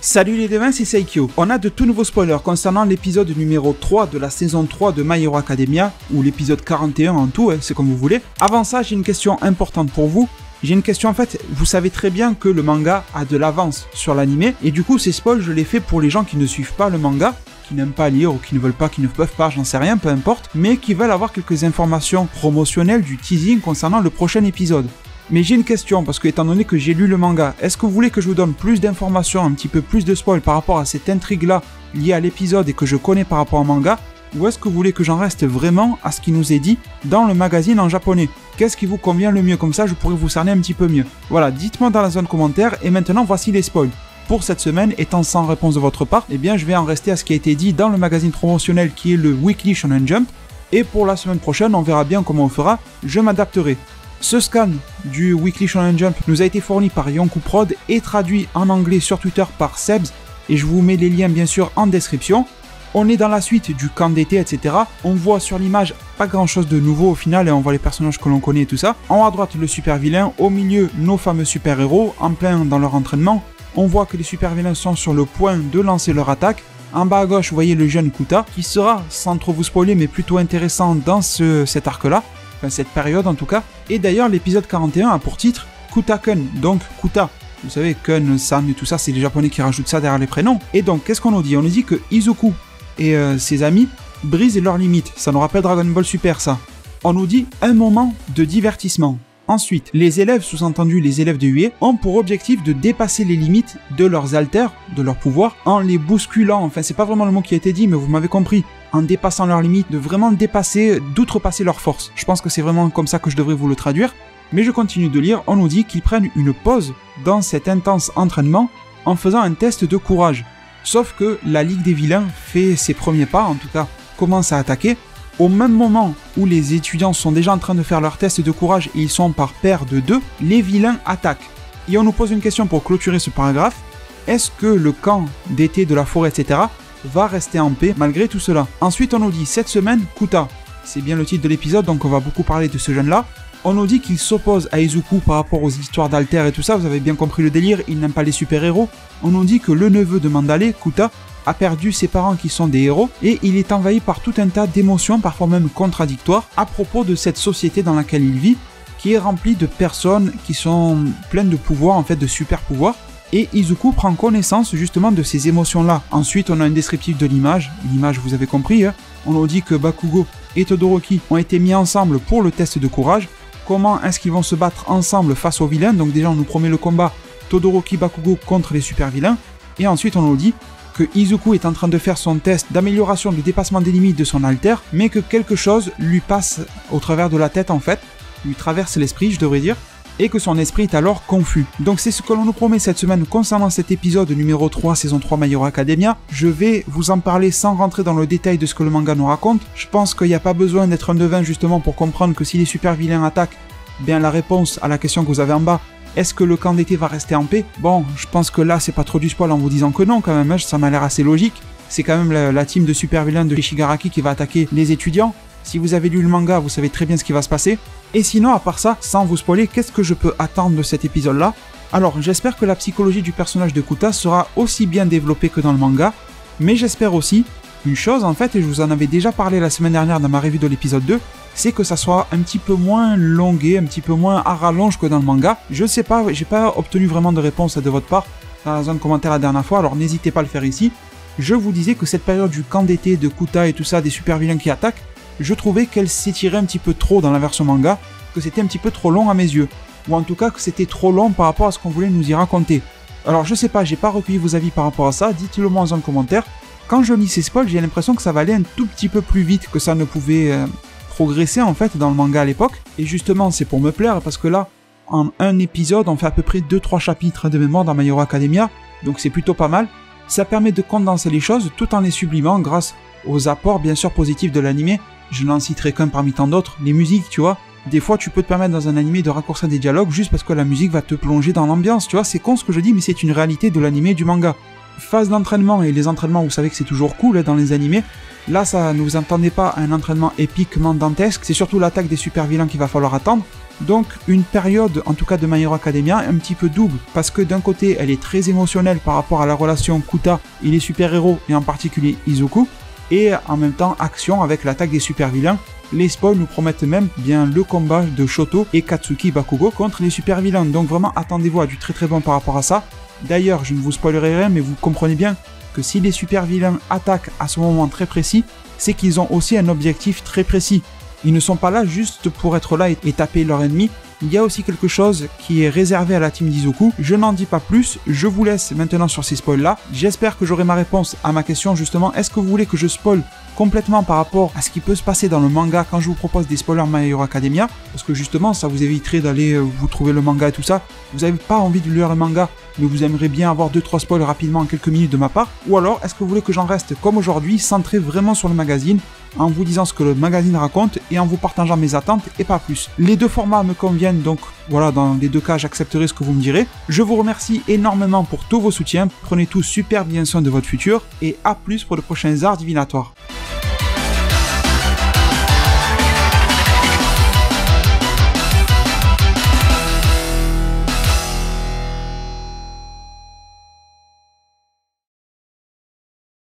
Salut les devins, c'est Saikyo. On a de tout nouveaux spoilers concernant l'épisode numéro 3 de la saison 3 de My Hero Academia, ou l'épisode 41 en tout, c'est comme vous voulez. Avant ça, j'ai une question importante pour vous. J'ai une question en fait, vous savez très bien que le manga a de l'avance sur l'animé, et du coup ces spoils je les fais pour les gens qui ne suivent pas le manga, qui n'aiment pas lire ou qui ne veulent pas, qui ne peuvent pas, j'en sais rien, peu importe, mais qui veulent avoir quelques informations promotionnelles du teasing concernant le prochain épisode. Mais j'ai une question, parce que étant donné que j'ai lu le manga, est-ce que vous voulez que je vous donne plus d'informations, un petit peu plus de spoil par rapport à cette intrigue-là liée à l'épisode et que je connais par rapport au manga, ou est-ce que vous voulez que j'en reste vraiment à ce qui nous est dit dans le magazine en japonais? Qu'est-ce qui vous convient le mieux? Comme ça, je pourrais vous cerner un petit peu mieux. Voilà, dites-moi dans la zone commentaire, et maintenant voici les spoils. Pour cette semaine, étant sans réponse de votre part, eh bien je vais en rester à ce qui a été dit dans le magazine promotionnel qui est le Weekly Shonen Jump, et pour la semaine prochaine, on verra bien comment on fera, je m'adapterai. Ce scan du Weekly Shonen Jump nous a été fourni par Yonkou Prod et traduit en anglais sur Twitter par Sebs, et je vous mets les liens bien sûr en description. On est dans la suite du camp d'été, etc. On voit sur l'image pas grand chose de nouveau au final, et on voit les personnages que l'on connaît et tout ça. En haut à droite le super vilain, au milieu nos fameux super héros, en plein dans leur entraînement. On voit que les super vilains sont sur le point de lancer leur attaque. En bas à gauche vous voyez le jeune Kuta, qui sera, sans trop vous spoiler, mais plutôt intéressant dans cet arc là. Enfin cette période en tout cas. Et d'ailleurs l'épisode 41 a pour titre Kuta-kun, donc Kuta. Vous savez, Kun, San et tout ça, c'est les japonais qui rajoutent ça derrière les prénoms. Et donc qu'est-ce qu'on nous dit? On nous dit que Izuku et ses amis brisent leurs limites. Ça nous rappelle Dragon Ball Super ça. On nous dit un moment de divertissement. Ensuite, les élèves, sous-entendu les élèves de UE, ont pour objectif de dépasser les limites de leurs alters, de leurs pouvoirs, en les bousculant, enfin c'est pas vraiment le mot qui a été dit, mais vous m'avez compris, en dépassant leurs limites, de vraiment dépasser, d'outrepasser leurs forces. Je pense que c'est vraiment comme ça que je devrais vous le traduire, mais je continue de lire, on nous dit qu'ils prennent une pause dans cet intense entraînement en faisant un test de courage. Sauf que la Ligue des Vilains fait ses premiers pas, en tout cas commence à attaquer. Au même moment où les étudiants sont déjà en train de faire leur test de courage et ils sont par paire de 2, les vilains attaquent. Et on nous pose une question pour clôturer ce paragraphe. Est-ce que le camp d'été de la forêt, etc. va rester en paix malgré tout cela? Ensuite on nous dit cette semaine, Kuta. C'est bien le titre de l'épisode, donc on va beaucoup parler de ce jeune-là. On nous dit qu'il s'oppose à Izuku par rapport aux histoires d'Alter et tout ça, vous avez bien compris le délire, il n'aime pas les super-héros. On nous dit que le neveu de Mandale, Kuta, a perdu ses parents qui sont des héros, et il est envahi par tout un tas d'émotions, parfois même contradictoires, à propos de cette société dans laquelle il vit, qui est remplie de personnes qui sont pleines de pouvoirs, en fait de super pouvoirs, et Izuku prend connaissance justement de ces émotions-là. Ensuite, on a un descriptif de l'image vous avez compris, hein. On nous dit que Bakugo et Todoroki ont été mis ensemble pour le test de courage. Comment est-ce qu'ils vont se battre ensemble face aux vilains? Donc déjà on nous promet le combat Todoroki-Bakugo contre les super vilains, et ensuite on nous dit que Izuku est en train de faire son test d'amélioration du dépassement des limites de son alter, mais que quelque chose lui passe au travers de la tête en fait, lui traverse l'esprit je devrais dire, et que son esprit est alors confus. Donc c'est ce que l'on nous promet cette semaine concernant cet épisode numéro 3, saison 3 My Hero Academia. Je vais vous en parler sans rentrer dans le détail de ce que le manga nous raconte. Je pense qu'il n'y a pas besoin d'être un devin justement pour comprendre que si les super vilains attaquent, bien la réponse à la question que vous avez en bas, est-ce que le camp d'été va rester en paix? Bon, je pense que là c'est pas trop du spoil en vous disant que non quand même, hein, ça m'a l'air assez logique. C'est quand même la team de super vilains de Shigaraki qui va attaquer les étudiants. Si vous avez lu le manga, vous savez très bien ce qui va se passer. Et sinon, à part ça, sans vous spoiler, qu'est-ce que je peux attendre de cet épisode-là? Alors, j'espère que la psychologie du personnage de Kuta sera aussi bien développée que dans le manga, mais j'espère aussi une chose en fait, et je vous en avais déjà parlé la semaine dernière dans ma review de l'épisode 2, c'est que ça soit un petit peu moins longué, un petit peu moins à rallonge que dans le manga. Je sais pas, j'ai pas obtenu vraiment de réponse de votre part dans la zone commentaire la dernière fois, alors n'hésitez pas à le faire ici. Je vous disais que cette période du camp d'été de Kuta et tout ça, des super vilains qui attaquent, je trouvais qu'elle s'étirait un petit peu trop dans la version manga, que c'était un petit peu trop long à mes yeux, ou en tout cas que c'était trop long par rapport à ce qu'on voulait nous y raconter. Alors je sais pas, j'ai pas recueilli vos avis par rapport à ça, dites-le moi en commentaire. Quand je lis ces spoils, j'ai l'impression que ça va aller un tout petit peu plus vite que ça ne pouvait progresser en fait dans le manga à l'époque, et justement c'est pour me plaire parce que là, en un épisode, on fait à peu près 2-3 chapitres de mémoire dans My Hero Academia, donc c'est plutôt pas mal. Ça permet de condenser les choses tout en les sublimant grâce aux apports bien sûr positifs de l'anime. Je n'en citerai qu'un parmi tant d'autres, les musiques, tu vois. Des fois, tu peux te permettre dans un anime de raccourcir des dialogues juste parce que la musique va te plonger dans l'ambiance, tu vois. C'est con ce que je dis, mais c'est une réalité de l'anime et du manga. Phase d'entraînement, et les entraînements, vous savez que c'est toujours cool hein, dans les animés. Là, ça ne vous entendez pas un entraînement épiquement dantesque, c'est surtout l'attaque des super vilains qu'il va falloir attendre. Donc une période, en tout cas de My Hero Academia, un petit peu double, parce que d'un côté elle est très émotionnelle par rapport à la relation Kuta et les super-héros, et en particulier Izuku, et en même temps action avec l'attaque des super-vilains. Les spoils nous promettent même bien le combat de Shoto et Katsuki Bakugo contre les super-vilains, donc vraiment attendez-vous à du très très bon par rapport à ça. D'ailleurs, je ne vous spoilerai rien, mais vous comprenez bien que si les super-vilains attaquent à ce moment très précis, c'est qu'ils ont aussi un objectif très précis. Ils ne sont pas là juste pour être là et taper leur ennemi. Il y a aussi quelque chose qui est réservé à la team d'Izuku. Je n'en dis pas plus, je vous laisse maintenant sur ces spoils là. J'espère que j'aurai ma réponse à ma question justement. Est-ce que vous voulez que je spoil complètement par rapport à ce qui peut se passer dans le manga quand je vous propose des spoilers My Hero Academia? Parce que justement ça vous éviterait d'aller vous trouver le manga et tout ça. Vous n'avez pas envie de lire le manga, mais vous aimeriez bien avoir 2-3 spoils rapidement en quelques minutes de ma part. Ou alors est-ce que vous voulez que j'en reste comme aujourd'hui, centré vraiment sur le magazine, en vous disant ce que le magazine raconte et en vous partageant mes attentes et pas plus. Les deux formats me conviennent, donc voilà, dans les deux cas j'accepterai ce que vous me direz. Je vous remercie énormément pour tous vos soutiens, prenez tous super bien soin de votre futur et à plus pour de prochains arts divinatoires.